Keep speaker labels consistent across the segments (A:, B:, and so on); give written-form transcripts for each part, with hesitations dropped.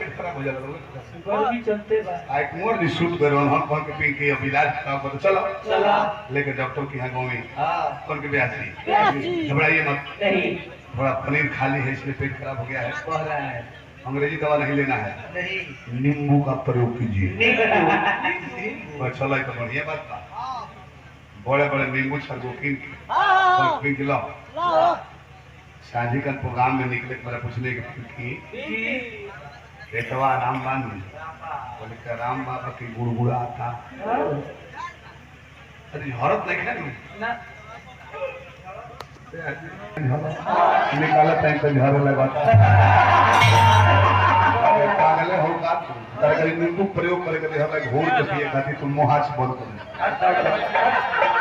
A: पेट खराब हो जाला
B: गर्मी चलते बा
A: एक मोर जी शूट करो हम कौन के पी के अब इलाज खराब कर चलो
B: चला
A: लेके डॉक्टर के यहाँ गाँव में
B: हां
A: कौन के ब्यासी घबराइए मत
B: नहीं
A: थोड़ा पनीर खाली है इसलिए पेट खराब हो गया है
B: कह रहा है
A: अंग्रेजी दवा नहीं लेना है
B: नहीं
A: नींबू का प्रयोग कीजिए
B: नहीं
A: चलो तो बढ़िया बात था बड़े बड़े नींबू छरगो किन के लाओ शादी का प्रोग्राम में निकले मेरा पूछने की पेटवा राम बान बोले क्या राम बाबा की गुड़गुड़ा था अरे हरत नहीं खानी
B: ना
A: निकाला टाइम पे झाड़ू लगाता पागल हो का तरकारी नींबू प्रयोग करे के हमें घोर के पिए खातिर तुम मुहास बंद कर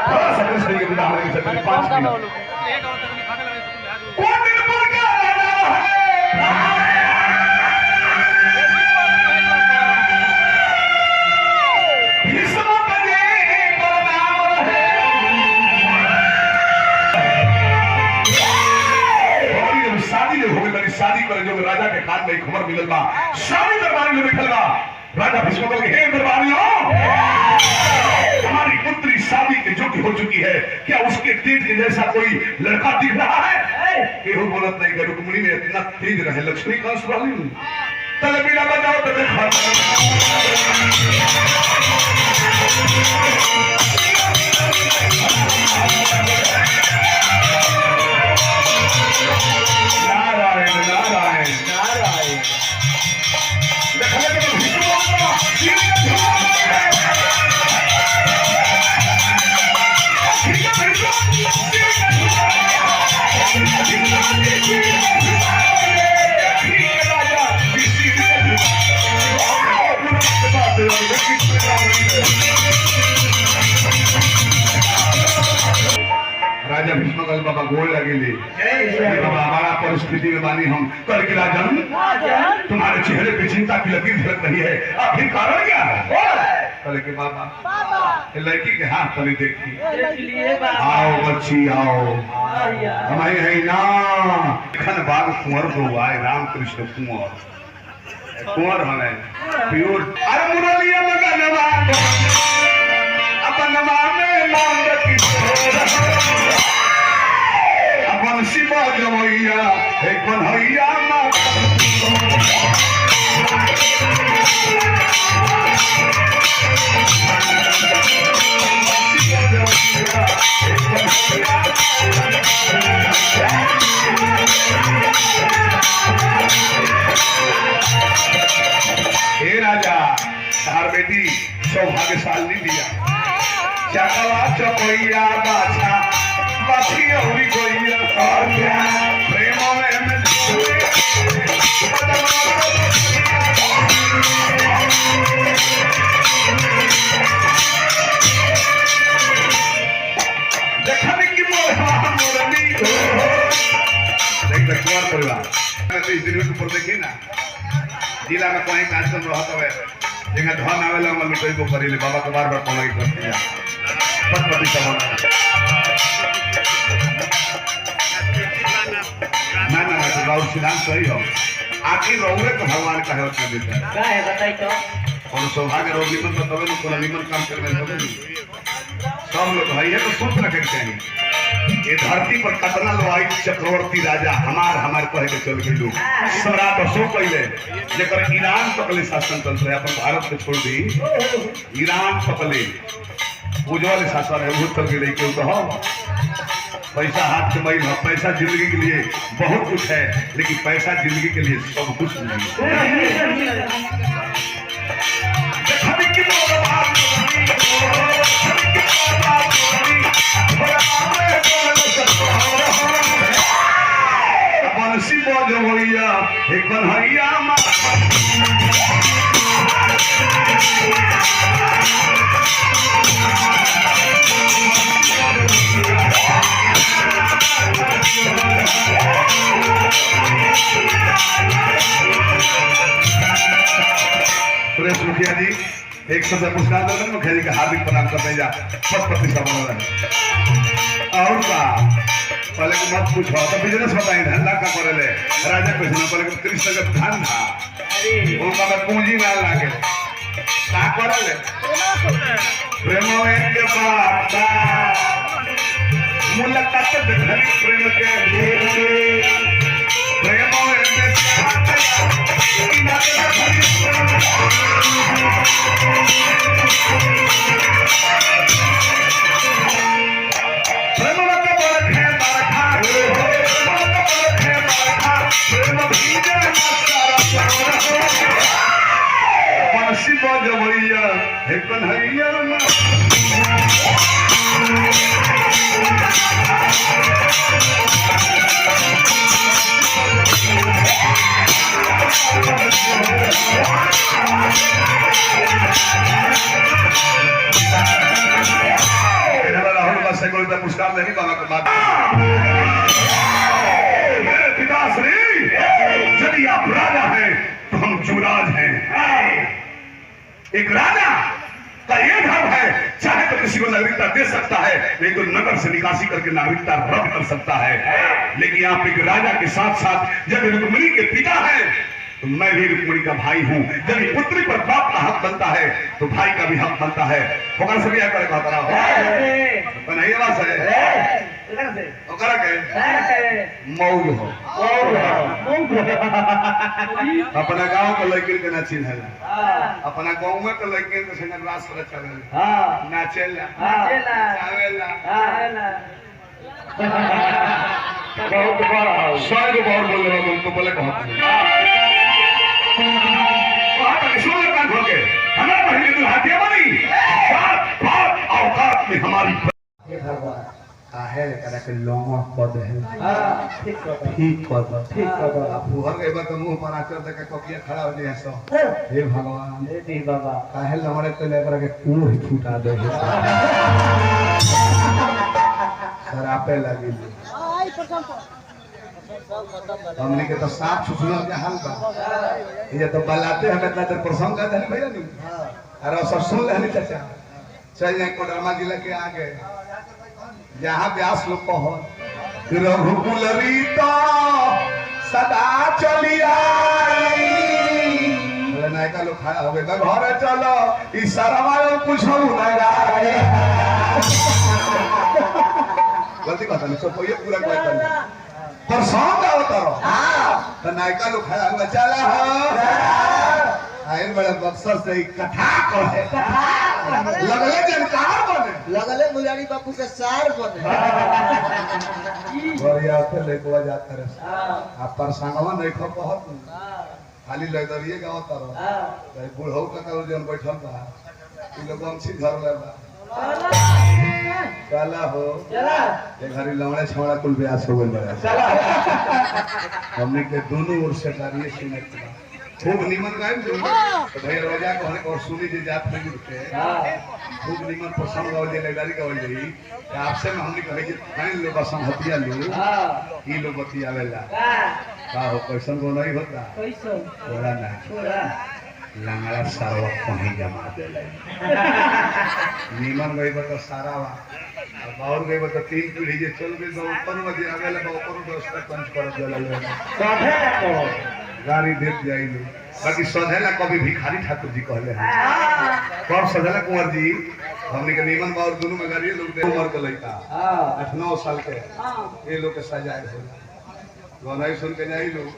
A: थोड़ा सा कृष्ण के बिना हमारे से 5 मिनट एक और तक खाने लगे कौन नींबू का राजा है शादी करे जो राजा के कान में खबर मिलल बा शादी दरबार में बैठल बा राजा भीष्म के हे दरबारियों हमारी पुत्री शादी के योग्य हो चुकी है क्या उसके तेज के जैसा कोई लड़का दिख रहा है केहू बोलत नहीं कि रुक्मिणी में इतना तेज रहे लक्ष्मी का सुराली तले बिना बजाओ तो देखा नारायण नारायण नारायण राजा भीष्म बाबा गोल लगेले बाबा हमारा परिस्थिति में बानी हम कल के राजन तुम्हारे चेहरे पे चिंता की लकीर झलक रही है आखिर कारण क्या है कल के बाबा लड़की के हाथ तले देखी आओ बच्ची आओ हमारे है ना खन बाग कुंवर को आए रामकृष्ण कुंवर हमें प्योर अरे मुरलिया मगनवा अपनवा में नाम रखी अपन शिवा जमैया एक कन्हैया हे राजा तार बेटी सौभाग्यशाली दिया चकवा चकोइया बाछा बाछी औरी कोइया प्रेम में देखने की मोरनी देख कुंवर परिवार तो इस दिन ऊपर देखी ना जिला में कहीं कार्यक्रम रहता है जगह धन आवेला हम लुटई को करेले बाबा के बार कमाई करते हैं पटपटी सब ना ना ना राउर सिद्धांत सही हो आखिर रौरे को भगवान का है उसमें देता है
B: क्या है बताई तो
A: और सौभाग्य रोग निमन तो तबे को निमन काम करने तबे सब लोग भाई है तो सोच रखे चाहिए ये धरती पर कतना लोग चक्रवर्ती राजा हमार कहे के चल गए लोग सम्राट अशोक पहले जेकर ईरान तकले शासन तंत्र है अपन भारत के छोड़ दी ईरान तकले उज्जवल शासन है वो चल गए क्यों तो पैसा हाथ से मैल है पैसा जिंदगी के लिए बहुत कुछ है लेकिन पैसा जिंदगी के लिए सब कुछ नहीं एक कन्हैया सुरेश मुखिया जी एक शब्द पुरस्कार दे मुखिया जी का हार्दिक प्रणाम करते जा पद प्रतिष्ठा और का पहले को मत पूछो तो बिजनेस बताई धंधा का करे राजा कुछ ना पहले कृष्ण का धन था वो का पूंजी ना लागे का करल प्रेम के बात मुलाकात धरी प्रेम के प्रेम जवैया हे कन्हैया पुरस्कार नहीं बाबा के बाद मेरे पिताश्री यदि आप राजा हैं तो हम युवराज हैं। एक राजा का ये धर्म है, चाहे तो किसी को नागरिकता दे सकता है, नहीं तो नगर से निकासी करके नागरिकता रद्द कर सकता है। लेकिन आप एक राजा के साथ साथ जब रुक्मिणी के पिता हैं तो मैं भी रुक्मिणी का भाई हूँ। जब पुत्री पर बाप का हक बनता है तो भाई का भी हक बनता है। होकर से क्या करे कहता रहा नहीं बात है ओकरा के मौल हो अपना गांव के लड़किन के ना चिन्हला, अपना गांव में के लड़किन के संग रास पर चलेला, नाचेला आवेला बहुत बड़ा शायद बहुत बोल रहा हूं तो बोले बहुत वहां तक सुन ले कान खोल के हमारा पहले तो हाथिया बनी बात बात औकात में हमारी ये भगवान काहे करे के लोंगा पद है ठीक कर आप भर गए तो मुंह पर आकर दे के कपिया खड़ा हो जाए सो हे भगवान हे दी बाबा काहे लमड़े तो लेकर के कुल ही छूटा दे सर आपे लगी हमने के तो साफ सुसुना के हाल बा ये तो बलाते हमें इतना देर प्रसंग का नहीं भैया नहीं अरे सब सुन ले चाचा चल जाए कोडरमा जिला के आगे जहाँ व्यास लोग कहो रघुकुल रीता सदा चली आई नायका लोग खड़ा हो गए घर चलो इस सरवा कुछ गलती कहता नहीं सब ये पूरा कहता पर सॉन्ग का होता रहो तो नायका लोग खड़ा हुआ चला हो आए बड़ा बक्सर से कथा कहे लगले जनकार बने
C: लगले मुलारी बापू के सार बने
A: बढ़िया से लेको जाता रहे आप पर संगवा नहीं खो बहुत खाली लदरिए गांव तरह बुढ़ऊ का करो जन बैठल बा ई लोग हम छी घर ले बा चला हो चला ये घरी लवड़े छौड़ा कुल ब्यास हो गइल बा चला हमने के दोनों ओर से गाड़िए सुने खूब निमन गायब जो तो भैया रोजा को हने और सुनी जे जात में उठे खूब निमन प्रसंग गावल जे लड़ाई गावल रही आपसे में हमने कहे जे फाइन लो बसम हतिया लो ई लो बतिया वेला का हो कैसन को नहीं होता कैसन थोड़ा ना थोड़ा लंगड़ा सारा कहीं जमा देले निमन गई तो सारा और गई तो तीन पीढ़ी जे चल गई तो ऊपर में जे आवेला तो ऊपर व्यवस्था पंच कर देला साधे ना को गाड़ी देख जाइलो बाकी सधेला कभी भिखारी ठाकुर जी कहले हैं कब सधेला कुंवर जी हमने के नीमन बाउर दोनों में गाड़ी लोग दे उम्र के लड़का 8-9 साल के ये लोग के सजाए होला गनाई सुन के जाई लोग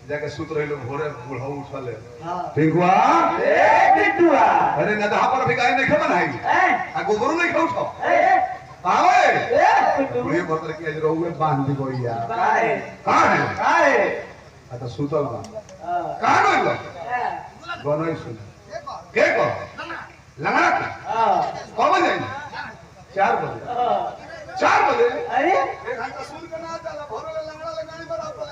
A: जाके सुत रहे लोग भोरे बुढ़ऊ उठले पिंकुआ ए पिंकुआ अरे नदहा पर भिखारी नहीं खमन है आ गोबरू नहीं खाऊ छो आवे बुढ़े बर्तर की आज रहुए बांध दी गोइया काहे आता सुतल बा कहां गइल गनई सुन के को लंगड़ा कब जाई 4 बजे 4 बजे अरे 1 घंटा सुन के ना जाला भोरे लंगड़ा लगानी बराबर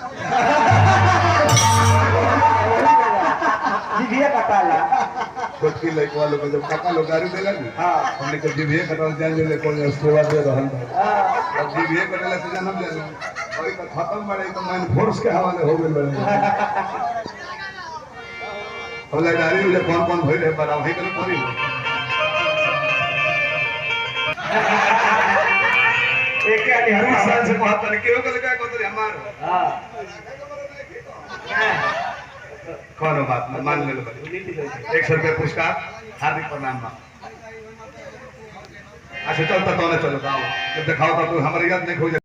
A: जीभिया कटाला छोटकी लइकवा लोग जब काका लोग गाड़ी देला नी हां हमने के जीभिया कटाल जान ले कोन सेवा दे रहल हां अब जीभिया कटाला से जान हम जान और तो खत्म बड़े तो मन फोर्स के हवाले हो गए बड़े होला गाड़ी में कौन भइल है पर वही कर पड़ी एक आदमी हर साल से बहुत तरह के लोग लगा को तो हमार हां कोनो बात ना मान ले लो
B: नीति गई
A: 100 रुपया पुरस्कार हार्दिक प्रणाम बा अच्छा चलता तो ना चलो गाओ जब दिखाओ तो हमारे याद नहीं खो